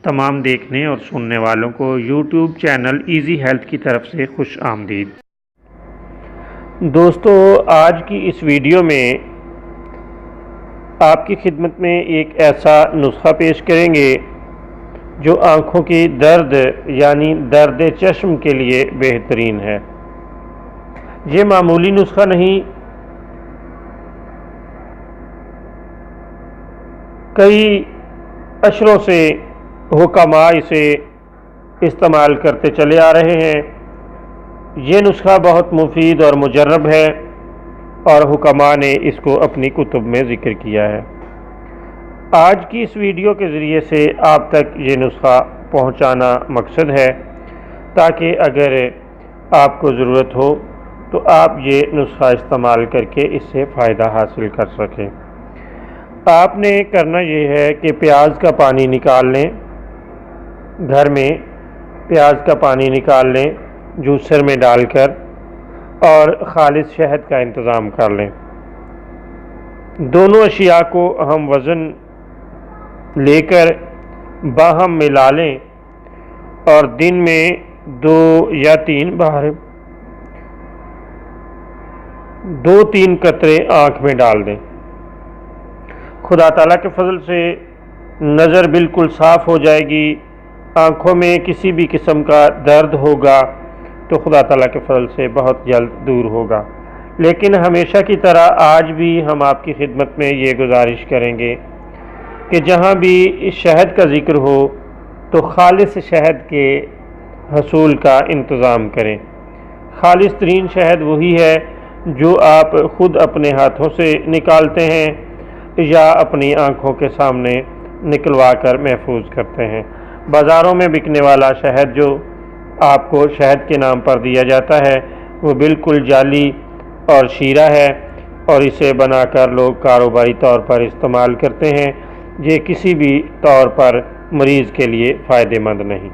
تمام دیکھنے اور سننے والوں کو یوٹیوب چینل ایزی ہیلتھ کی طرف سے خوش آمدید۔ دوستو، آج کی اس ویڈیو میں آپ کی خدمت میں ایک ایسا نسخہ پیش کریں گے جو آنکھوں کی درد یعنی درد چشم کے لیے بہترین ہے۔ یہ معمولی نسخہ نہیں، کئی اشروں سے حکماء اسے استعمال کرتے چلے آ رہے ہیں۔ یہ نسخہ بہت مفید اور مجرب ہے اور حکماء نے اس کو اپنی کتب میں ذکر کیا ہے۔ آج کی اس ویڈیو کے ذریعے سے آپ تک یہ نسخہ پہنچانا مقصد ہے تاکہ اگر آپ کو ضرورت ہو تو آپ یہ نسخہ استعمال کر کے اس سے فائدہ حاصل کر سکیں۔ آپ نے کرنا یہ ہے کہ پیاز کا پانی نکال لیں، گھر میں پیاز کا پانی نکال لیں، جوسر میں ڈال کر، اور خالص شہد کا انتظام کر لیں۔ دونوں اشیاء کو ہم وزن لے کر باہم ملا لیں اور دن میں 2 یا 3 بار 2-3 قطرے آنکھ میں ڈال دیں۔ خدا تعالیٰ کے فضل سے نظر بالکل صاف ہو جائے گی۔ آنکھوں میں کسی بھی قسم کا درد ہوگا تو خدا تعالیٰ کے فضل سے بہت جلد دور ہوگا۔ لیکن ہمیشہ کی طرح آج بھی ہم آپ کی خدمت میں یہ گزارش کریں گے کہ جہاں بھی اس شہد کا ذکر ہو تو خالص شہد کے حصول کا انتظام کریں۔ خالص ترین شہد وہی ہے جو آپ خود اپنے ہاتھوں سے نکالتے ہیں یا اپنی آنکھوں کے سامنے نکلوا کر محفوظ کرتے ہیں۔ بازاروں میں بکنے والا شہد جو آپ کو شہد کے نام پر دیا جاتا ہے وہ بالکل جعلی اور شیرہ ہے اور اسے بنا کر لوگ کاروباری طور پر استعمال کرتے ہیں۔ یہ کسی بھی طور پر مریض کے لیے فائدہ مند نہیں۔